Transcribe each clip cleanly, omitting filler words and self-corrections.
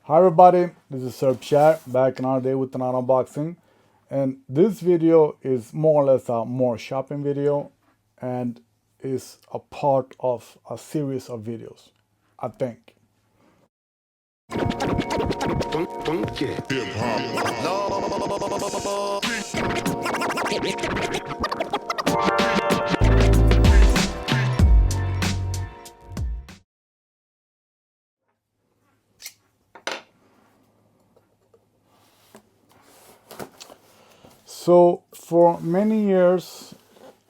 Hi everybody, this is Sir Pierre back another day with another unboxing, and this video is more or less a more shopping video and is a part of a series of videos, I think. So for many years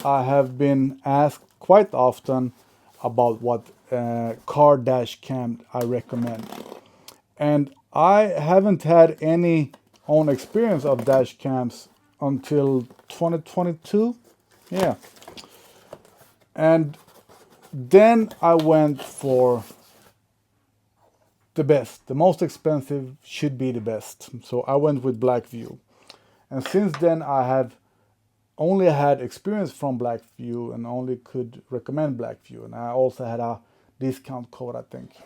I have been asked quite often about what car dash cam I recommend. And I haven't had any own experience of dash cams until 2022. Yeah. And then I went for the best. The most expensive should be the best. So I went with Blackview. And since then I have only had experience from Blackview and only could recommend Blackview. And I also had a discount code, I think.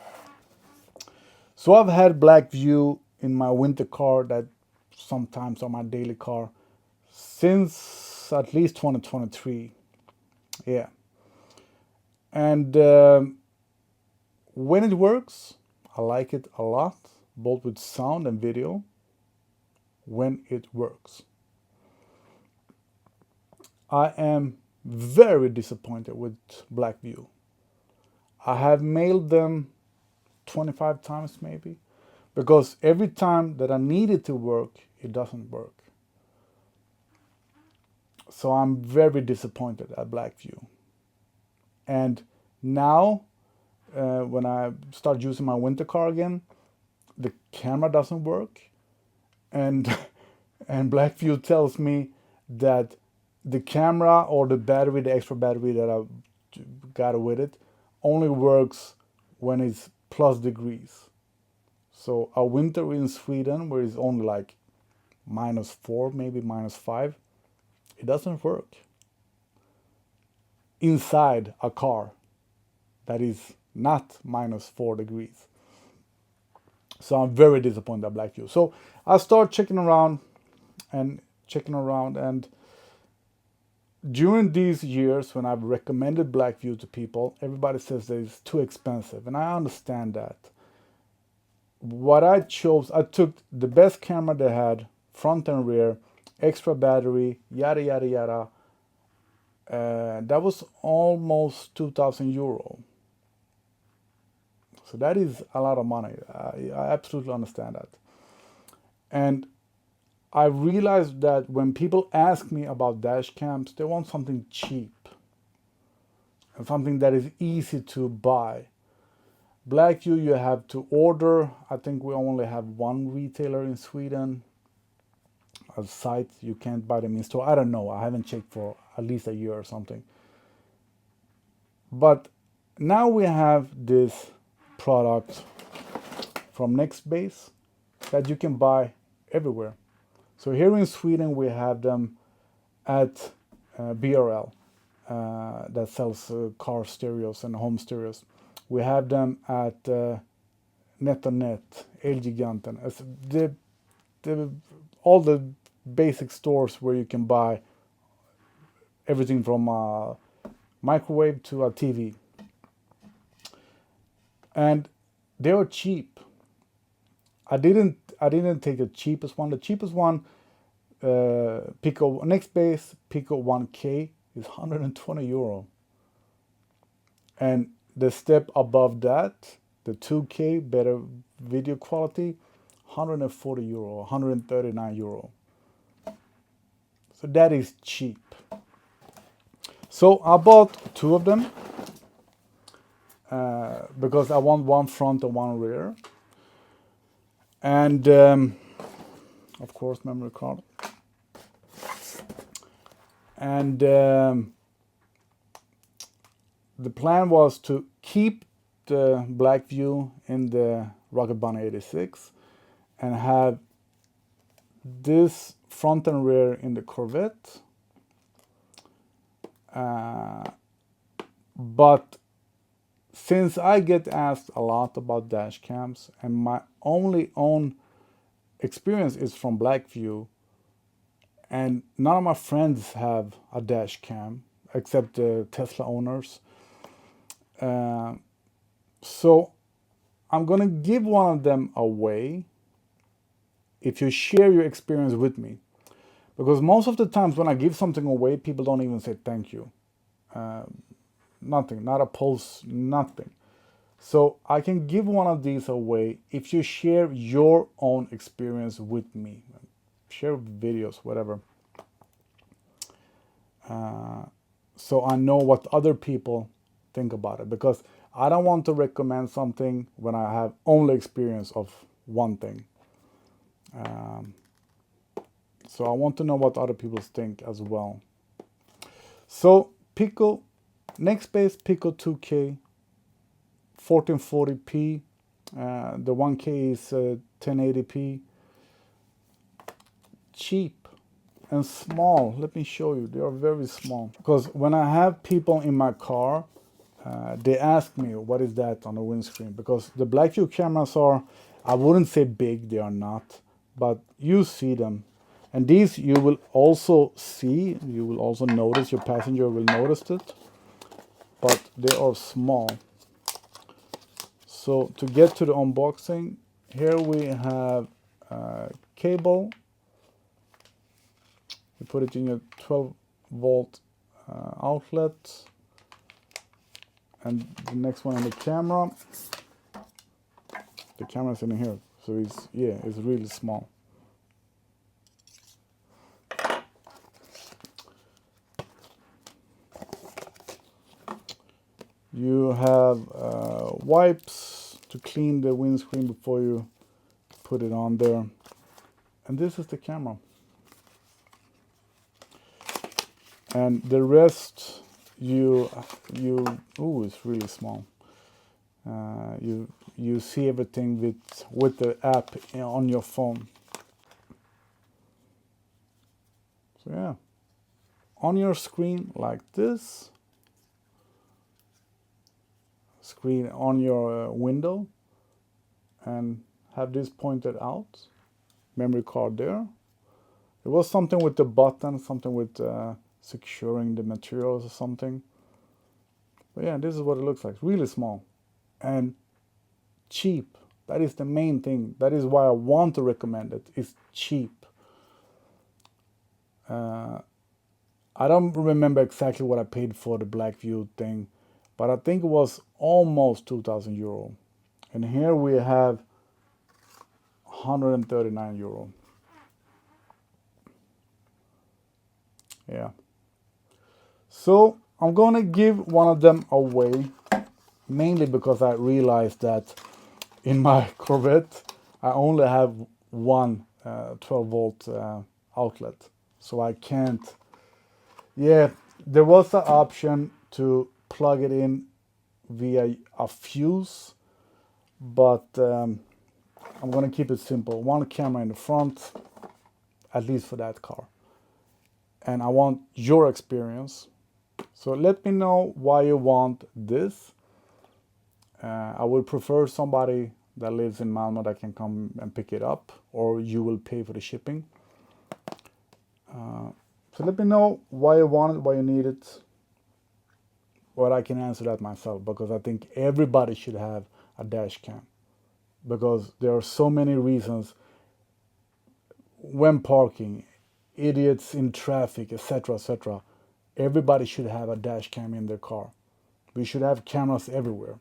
So I've had Blackview in my winter car, that sometimes on my daily car, since at least 2023. Yeah. And when it works, I like it a lot, both with sound and video, when it works. I am very disappointed with Blackview. I have mailed them 25 times maybe, because every time that I need it to work, it doesn't work. So I'm very disappointed at Blackview. And now, when I start using my winter car again, the camera doesn't work, and and Blackview tells me that the camera or the battery, the extra battery that I got with it, only works when it's plus degrees. So a winter in Sweden where it's only like -4, maybe -5, it doesn't work inside a car that is not -4 degrees. So I'm very disappointed at Blackview. So I start checking around and during these years when I've recommended Blackview to people, everybody says that it's too expensive, and I understand that. What I chose, I took the best camera they had, front and rear, extra battery, yada yada yada. That was almost 2,000 euro. So that is a lot of money. I absolutely understand that. And I realized that when people ask me about dash cams, they want something cheap and something that is easy to buy. Blackview, you have to order. I think we only have one retailer in Sweden, a site. You can't buy them in store. I don't know. I haven't checked for at least a year or something. But now we have this product from Nextbase that you can buy everywhere. So here in Sweden we have them at BRL that sells car stereos and home stereos. We have them at NetOnNet, Elgiganten, all the basic stores where you can buy everything from a microwave to a TV. And they are cheap. I didn't take the cheapest one. The cheapest one, Piqo Nextbase Piqo 1K is 120 euro. And the step above that, the 2K better video quality, 140 euro, 139 euro. So that is cheap. So I bought two of them because I want one front and one rear. And of course, memory card. And the plan was to keep the Blackview in the Rocket Bunny 86 and have this front and rear in the Corvette. But since I get asked a lot about dash cams, and only own experience is from Blackview, and none of my friends have a dash cam except the Tesla owners. Uh, so I'm gonna give one of them away if you share your experience with me. Because most of the times when I give something away, people don't even say thank you. Nothing, not a post, nothing. So I can give one of these away if you share your own experience with me. Share videos, whatever. So I know what other people think about it. Because I don't want to recommend something when I have only experience of one thing. So I want to know what other people think as well. So Piqo, Nextbase Piqo 2K, 1440p. The 1K is 1080p. Cheap and small. Let me show you. They are very small. Because when I have people in my car, they ask me what is that on the windscreen. Because the Blackview cameras are, I wouldn't say big, they are not, but you see them. And these you will also see, you will also notice, your passenger will notice it, but they are small. So to get to the unboxing, here we have cable. You put it in your 12-volt outlet, and the next one on the camera. The camera's in here, so it's really small. You have wipes to clean the windscreen before you put it on there. And this is the camera. And the rest, oh, it's really small. You see everything with the app on your phone. So yeah, on your screen like this. Screen on your window, and have this pointed out. Memory card there. There was something with the button, something with securing the materials or something. But yeah, this is what it looks like. Really small and cheap. That is the main thing. That is why I want to recommend it. It's cheap. I don't remember exactly what I paid for the Blackview thing, but I think it was almost 2,000 euro. And here we have 139 euro. Yeah. So I'm gonna give one of them away, mainly because I realized that in my Corvette I only have one 12-volt outlet, so I can't. Yeah, there was an option to plug it in via a fuse, but I'm gonna keep it simple. One camera in the front, at least for that car. And I want your experience. So let me know why you want this. I would prefer somebody that lives in Malmö that can come and pick it up, or you will pay for the shipping. So let me know why you want it, why you need it. Or I can answer that myself, because I think everybody should have a dash cam. Because there are so many reasons when parking, idiots in traffic, etc., etc. Everybody should have a dash cam in their car. We should have cameras everywhere.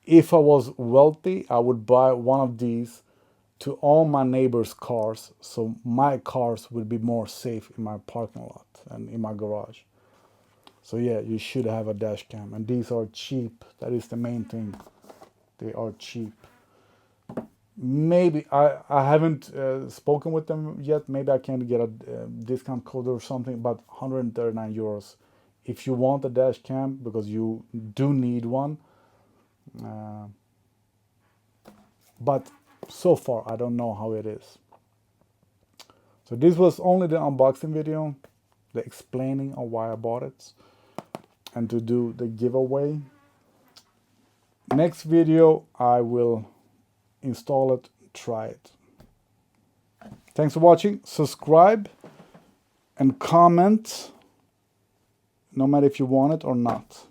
If I was wealthy, I would buy one of these to all my neighbors' cars, so my cars would be more safe in my parking lot and in my garage. So yeah, you should have a dash cam, and these are cheap. That is the main thing. They are cheap. Maybe I haven't spoken with them yet. Maybe I can get a discount code or something, but 139 euros. If you want a dash cam, because you do need one. But so far, I don't know how it is. So this was only the unboxing video, the explaining of why I bought it, and to do the giveaway. Next video I will install it, try it. Thanks for watching. Subscribe and comment, no matter if you want it or not.